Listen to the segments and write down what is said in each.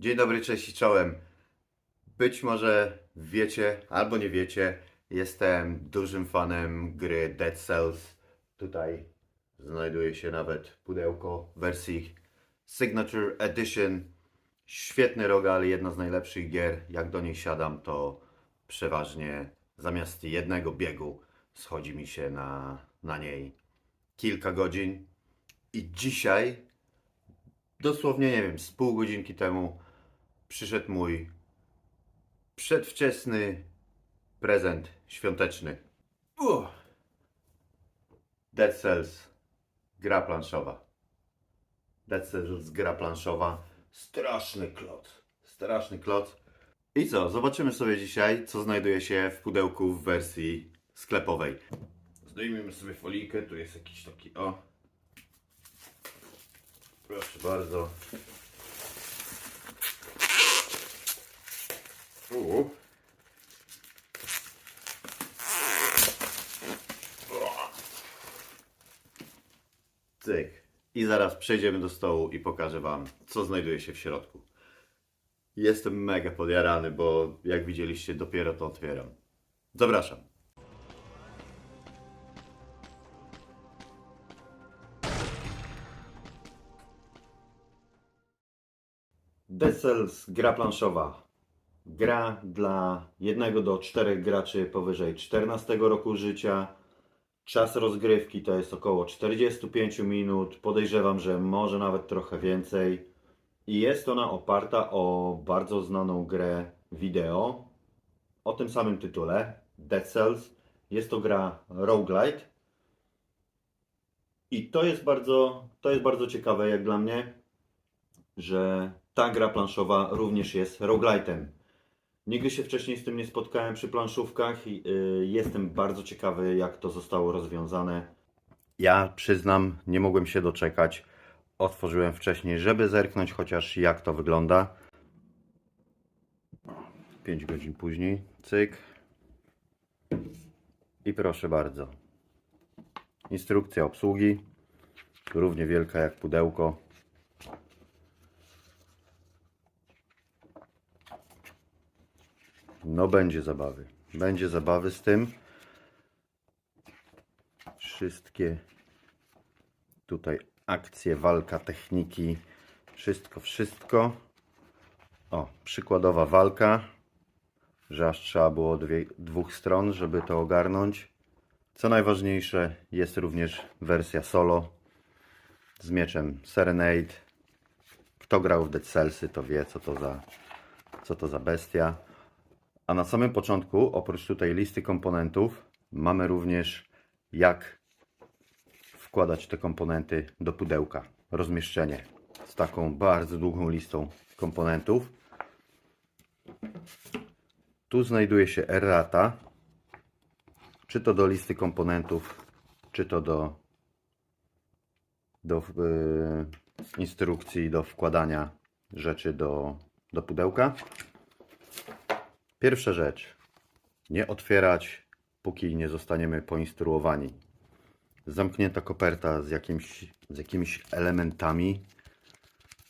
Dzień dobry, cześć i czołem. Być może wiecie albo nie wiecie, jestem dużym fanem gry Dead Cells. Tutaj znajduje się nawet pudełko w wersji Signature Edition. Świetny rogal, jedna z najlepszych gier. Jak do niej siadam, to przeważnie zamiast jednego biegu schodzi mi się na niej kilka godzin. I dzisiaj, dosłownie nie wiem, z pół godzinki temu przyszedł mój przedwczesny prezent świąteczny. Dead Cells, gra planszowa. Dead Cells, gra planszowa. Straszny klot. Straszny klot. I co? Zobaczymy sobie dzisiaj, co znajduje się w pudełku w wersji sklepowej. Zdejmijmy sobie folijkę. Tu jest jakiś taki, o. Proszę bardzo. Cyk. I zaraz przejdziemy do stołu i pokażę Wam, co znajduje się w środku. Jestem mega podjarany, bo jak widzieliście, dopiero to otwieram. Zapraszam. Dead Cells, gra planszowa. Gra dla 1 do 4 graczy powyżej 14 roku życia. Czas rozgrywki to jest około 45 minut. Podejrzewam, że może nawet trochę więcej. I jest ona oparta o bardzo znaną grę wideo o tym samym tytule, Dead Cells. Jest to gra roguelite. I to jest bardzo ciekawe jak dla mnie, że ta gra planszowa również jest roguelite'em. Nigdy się wcześniej z tym nie spotkałem przy planszówkach i jestem bardzo ciekawy, jak to zostało rozwiązane. Ja przyznam, nie mogłem się doczekać. Otworzyłem wcześniej, żeby zerknąć chociaż jak to wygląda. 5 godzin później, cyk. I proszę bardzo. Instrukcja obsługi, równie wielka jak pudełko. No będzie zabawy z tym. Wszystkie tutaj akcje, walka, techniki, wszystko. O, przykładowa walka, że aż trzeba było dwóch stron, żeby to ogarnąć. Co najważniejsze, jest również wersja solo z mieczem Serenade. Kto grał w Dead Cellsy, to wie, co to za bestia. A na samym początku, oprócz tutaj listy komponentów, mamy również jak wkładać te komponenty do pudełka. Rozmieszczenie z taką bardzo długą listą komponentów. Tu znajduje się errata, czy to do listy komponentów, czy to do instrukcji do wkładania rzeczy do pudełka. Pierwsza rzecz, nie otwierać, póki nie zostaniemy poinstruowani. Zamknięta koperta z jakimiś elementami.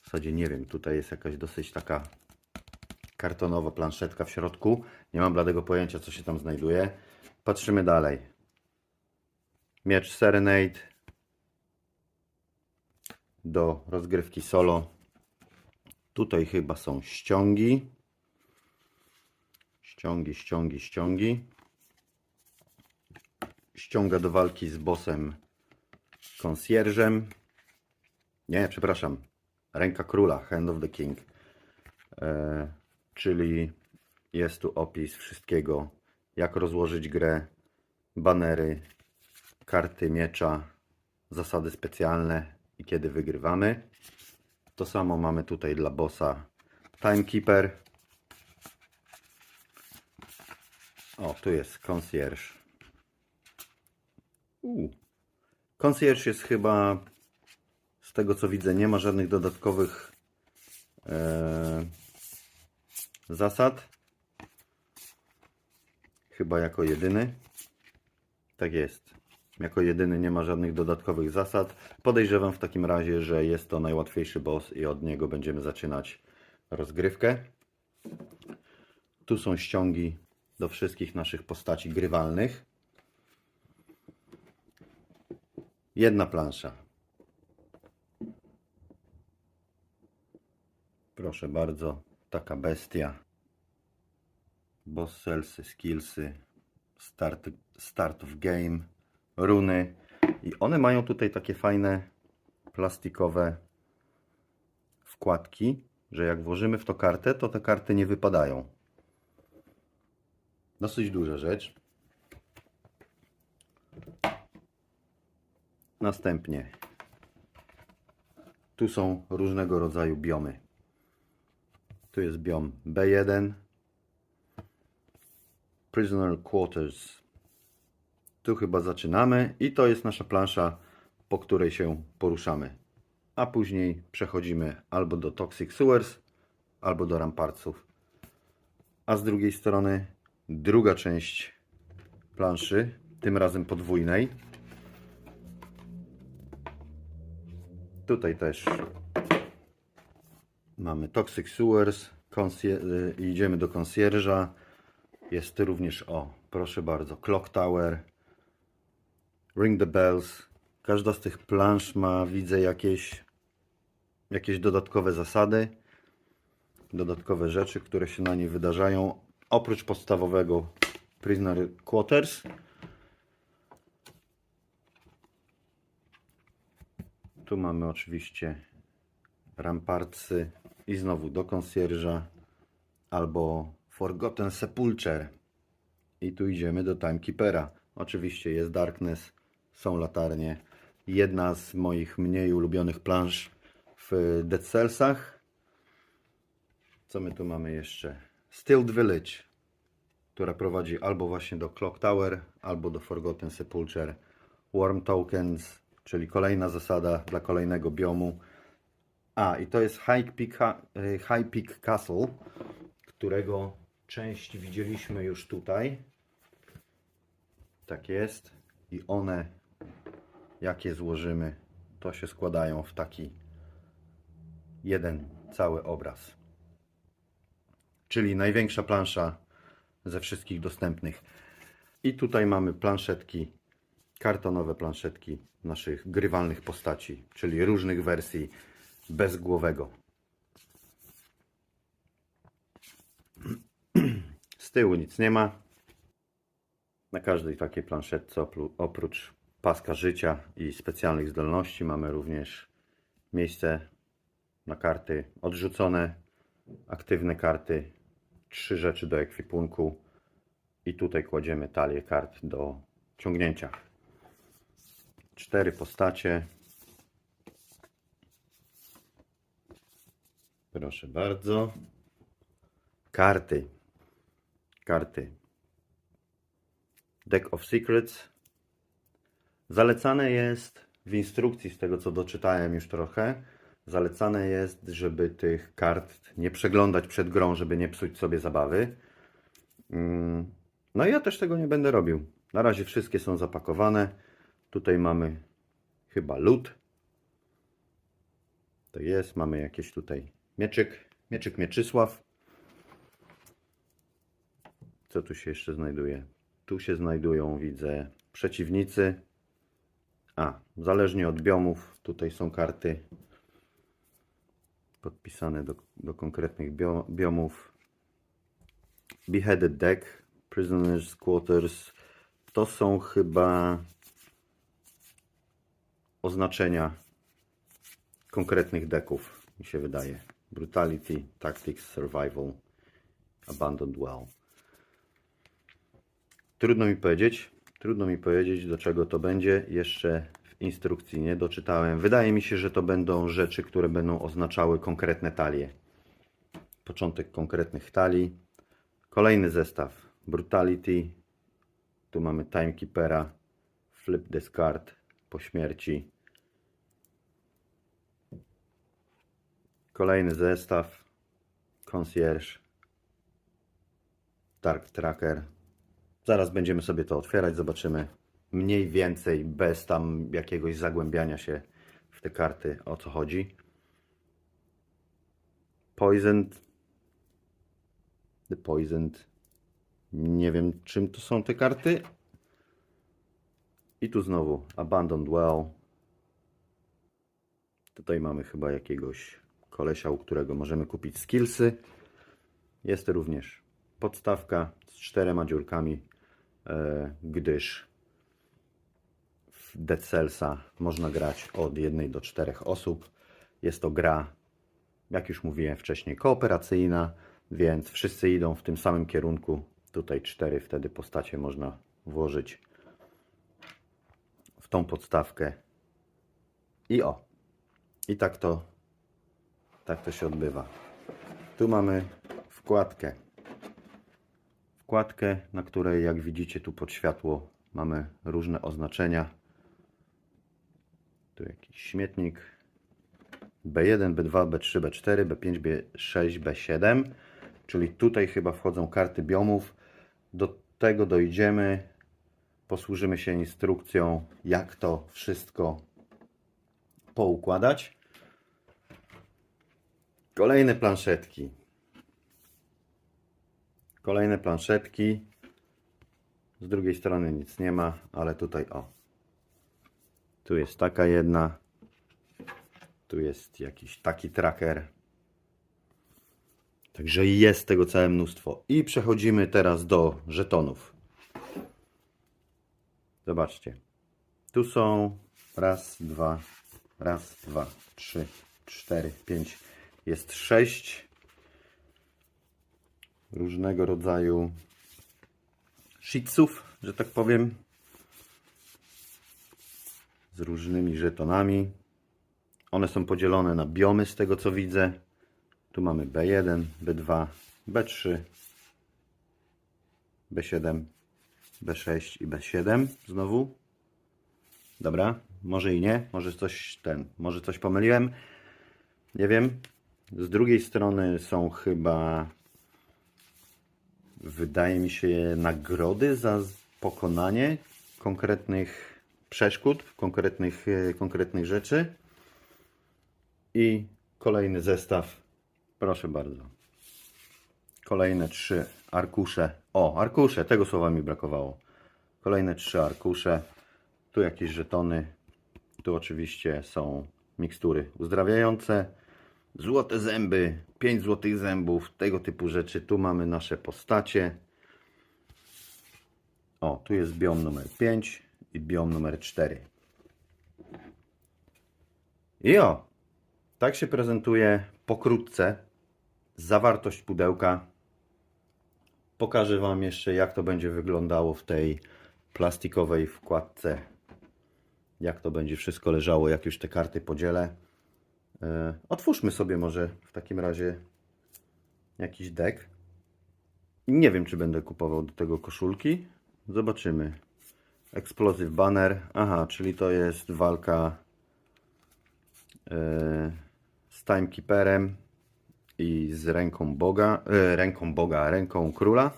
W zasadzie nie wiem, tutaj jest jakaś dosyć taka kartonowa planszetka w środku. Nie mam bladego pojęcia, co się tam znajduje. Patrzymy dalej. Miecz Serenade do rozgrywki solo. Tutaj chyba są ściągi. Ściągi. Ściąga do walki z bossem Concierge'em. Nie, przepraszam. Ręka Króla, Hand of the King. Czyli jest tu opis wszystkiego, jak rozłożyć grę, banery, karty miecza, zasady specjalne i kiedy wygrywamy. To samo mamy tutaj dla bossa Timekeeper. O, tu jest Concierge. Concierge jest chyba, z tego co widzę, nie ma żadnych dodatkowych zasad. Chyba jako jedyny. Tak jest. Jako jedyny nie ma żadnych dodatkowych zasad. Podejrzewam w takim razie, że jest to najłatwiejszy boss i od niego będziemy zaczynać rozgrywkę. Tu są ściągi do wszystkich naszych postaci grywalnych. Jedna plansza. Proszę bardzo, taka bestia. Boss cellsy, skillsy, start of game, runy. I one mają tutaj takie fajne plastikowe wkładki, że jak włożymy w to kartę, to te karty nie wypadają. Dosyć duża rzecz. Następnie tu są różnego rodzaju biomy. Tu jest biom B1, Prisoner Quarters. Tu chyba zaczynamy i to jest nasza plansza, po której się poruszamy. A później przechodzimy albo do Toxic Sewers, albo do Rampartsów. A z drugiej strony druga część planszy, tym razem podwójnej. Tutaj też mamy Toxic Sewers, idziemy do Concierge'a. Jest również, o proszę bardzo, Clock Tower, Ring the Bells. Każda z tych plansz ma, widzę, jakieś dodatkowe zasady, dodatkowe rzeczy, które się na niej wydarzają. Oprócz podstawowego Prisoner Quarters. Tu mamy oczywiście Rampartsy i znowu do Concierge'a albo Forgotten Sepulcher. I tu idziemy do Timekeepera. Oczywiście jest Darkness, są latarnie. Jedna z moich mniej ulubionych plansz w Dead Cellsach. Co my tu mamy jeszcze? Stilled Village, która prowadzi albo właśnie do Clock Tower, albo do Forgotten Sepulcher. Worm Tokens, czyli kolejna zasada dla kolejnego biomu. A, i to jest High Peak Castle, którego część widzieliśmy już tutaj. Tak jest. I one, jak je złożymy, to się składają w taki jeden cały obraz. Czyli największa plansza ze wszystkich dostępnych. I tutaj mamy planszetki, kartonowe planszetki naszych grywalnych postaci, czyli różnych wersji bezgłowego. Z tyłu nic nie ma. Na każdej takiej planszetce oprócz paska życia i specjalnych zdolności mamy również miejsce na karty odrzucone, aktywne karty, 3 rzeczy do ekwipunku i tutaj kładziemy talię kart do ciągnięcia. 4 postacie. Proszę bardzo. Karty. Deck of Secrets. Zalecane jest w instrukcji, z tego co doczytałem już trochę, zalecane jest, żeby tych kart nie przeglądać przed grą, żeby nie psuć sobie zabawy. No i ja też tego nie będę robił. Na razie wszystkie są zapakowane. Tutaj mamy chyba lód. To jest, mamy jakieś tutaj mieczyk Mieczysław. Co tu się jeszcze znajduje? Tu się znajdują, widzę, przeciwnicy. A, zależnie od biomów, tutaj są karty podpisane do konkretnych biomów. Beheaded Deck, Prisoners Quarters. To są chyba oznaczenia konkretnych deków, mi się wydaje. Brutality, Tactics, Survival, Abandoned Well. Trudno mi powiedzieć, do czego to będzie. Jeszcze w instrukcji nie doczytałem. Wydaje mi się, że to będą rzeczy, które będą oznaczały konkretne talie. Początek konkretnych talii. Kolejny zestaw. Brutality. Tu mamy Timekeepera. Flip Discard po śmierci. Kolejny zestaw. Concierge. Dark Tracker. Zaraz będziemy sobie to otwierać, zobaczymy mniej więcej, bez tam jakiegoś zagłębiania się w te karty, o co chodzi. Poisoned The Poisoned. Nie wiem, czym to są te karty. I tu znowu Abandoned Well. Tutaj mamy chyba jakiegoś kolesia, u którego możemy kupić skillsy. Jest również podstawka z 4 dziurkami, gdyż w Dead Cellsa można grać od 1 do 4 osób. Jest to gra, jak już mówiłem wcześniej, kooperacyjna, więc wszyscy idą w tym samym kierunku. Tutaj 4 wtedy postacie można włożyć w tą podstawkę. I o! I tak to się odbywa. Tu mamy wkładkę. Wkładkę, na której, jak widzicie tu pod światło, mamy różne oznaczenia. Tu jakiś śmietnik. B1, B2, B3, B4, B5, B6, B7. Czyli tutaj chyba wchodzą karty biomów. Do tego dojdziemy. Posłużymy się instrukcją, jak to wszystko poukładać. Kolejne planszetki. Kolejne planszetki. Z drugiej strony nic nie ma, ale tutaj o. Tu jest taka jedna. Tu jest jakiś taki tracker. Także jest tego całe mnóstwo. I przechodzimy teraz do żetonów. Zobaczcie. Tu są raz, dwa, 3, 4, 5. Jest 6 różnego rodzaju sheetsów, że tak powiem, z różnymi żetonami. One są podzielone na biomy, z tego co widzę. Tu mamy B1, B2, B3, B7, B6 i B7 znowu. Dobra, może i nie, może coś pomyliłem. Nie wiem. Z drugiej strony są chyba, wydaje mi się, nagrody za pokonanie konkretnych przeszkód, konkretnych rzeczy. I kolejny zestaw. Proszę bardzo. Kolejne 3 arkusze. O, arkusze, tego słowa mi brakowało. Kolejne 3 arkusze. Tu jakieś żetony. Tu oczywiście są mikstury uzdrawiające. Złote zęby, 5 złotych zębów, tego typu rzeczy. Tu mamy nasze postacie. O, tu jest biom numer 5 i biom numer 4. I o, tak się prezentuje pokrótce zawartość pudełka. Pokażę Wam jeszcze, jak to będzie wyglądało w tej plastikowej wkładce. Jak to będzie wszystko leżało, jak już te karty podzielę. Otwórzmy sobie może w takim razie jakiś deck. Nie wiem, czy będę kupował do tego koszulki. Zobaczymy. Explosive Banner. Aha, czyli to jest walka z Timekeeperem i z ręką Boga, ręką króla.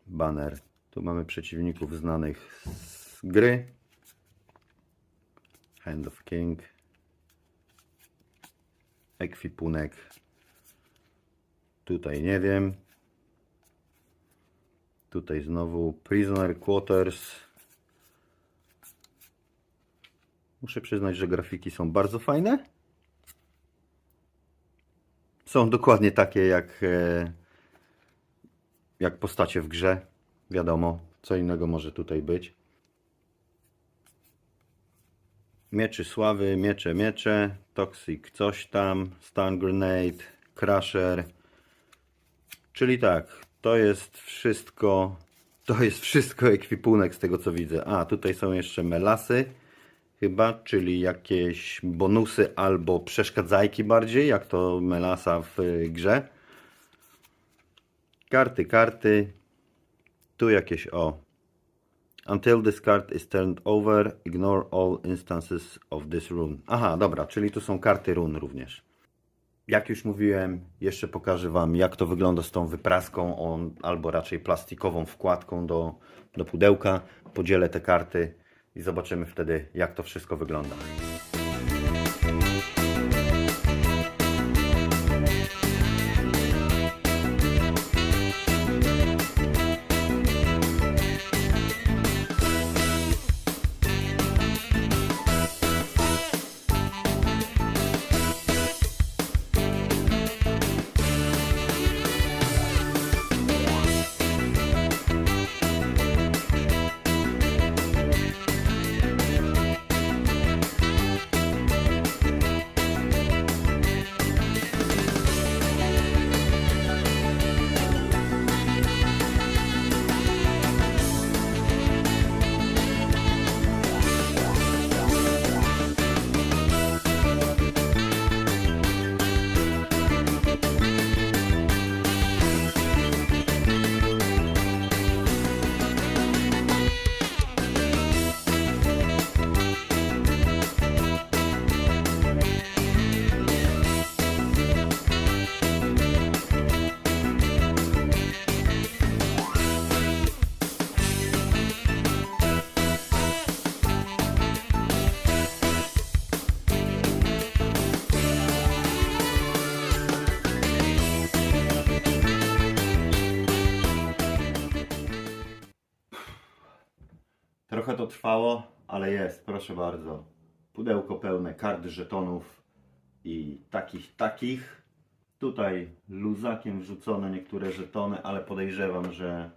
Banner. Tu mamy przeciwników znanych z gry. Hand of King. Ekwipunek. Tutaj nie wiem. Tutaj znowu Prisoner Quarters. Muszę przyznać, że grafiki są bardzo fajne. Są dokładnie takie jak postacie w grze. Wiadomo, co innego może tutaj być. Mieczy sławy, miecze, Toxic coś tam, Stun Grenade, Crusher. Czyli tak, to jest wszystko ekwipunek z tego co widzę. A, tutaj są jeszcze melasy chyba, czyli jakieś bonusy albo przeszkadzajki bardziej, jak to melasa w grze. Karty. Tu jakieś Until this card is turned over, ignore all instances of this rune. Aha, dobra, czyli tu są karty run również. Jak już mówiłem, jeszcze pokażę Wam, jak to wygląda z tą wypraską, albo raczej plastikową wkładką do pudełka. Podzielę te karty i zobaczymy wtedy, jak to wszystko wygląda. Trochę to trwało, ale jest, proszę bardzo. Pudełko pełne kart żetonów i takich. Tutaj luzakiem wrzucone niektóre żetony, ale podejrzewam, że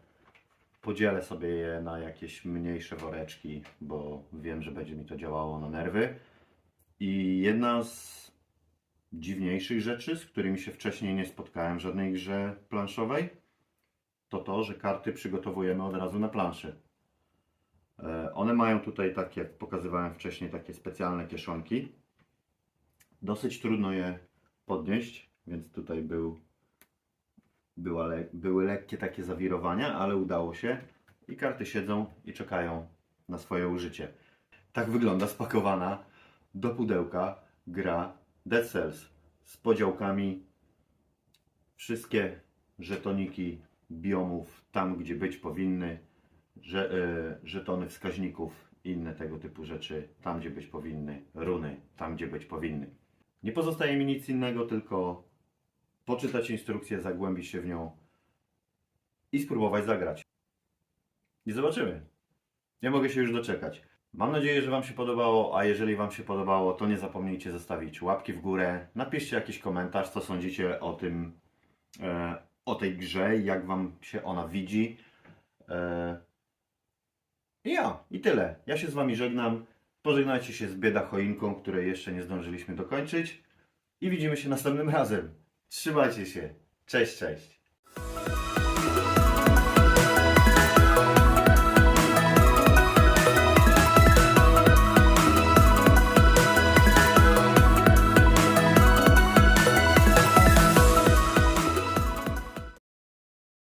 podzielę sobie je na jakieś mniejsze woreczki, bo wiem, że będzie mi to działało na nerwy. I jedna z dziwniejszych rzeczy, z którymi się wcześniej nie spotkałem w żadnej grze planszowej, to to, że karty przygotowujemy od razu na planszy. One mają tutaj, tak jak pokazywałem wcześniej, takie specjalne kieszonki. Dosyć trudno je podnieść, więc tutaj były lekkie takie zawirowania, ale udało się i karty siedzą i czekają na swoje użycie. Tak wygląda spakowana do pudełka gra Dead Cells z podziałkami. Wszystkie żetoniki biomów tam, gdzie być powinny, żetony wskaźników, inne tego typu rzeczy tam, gdzie być powinny, runy tam, gdzie być powinny. Nie pozostaje mi nic innego, tylko poczytać instrukcję, zagłębić się w nią i spróbować zagrać. I zobaczymy. Nie mogę się już doczekać. Mam nadzieję, że Wam się podobało, a jeżeli Wam się podobało, to nie zapomnijcie zostawić łapki w górę. Napiszcie jakiś komentarz, co sądzicie o tym, o tej grze, jak Wam się ona widzi. I tyle. Ja się z Wami żegnam. Pożegnajcie się z bieda choinką, której jeszcze nie zdążyliśmy dokończyć. I widzimy się następnym razem. Trzymajcie się. Cześć, cześć.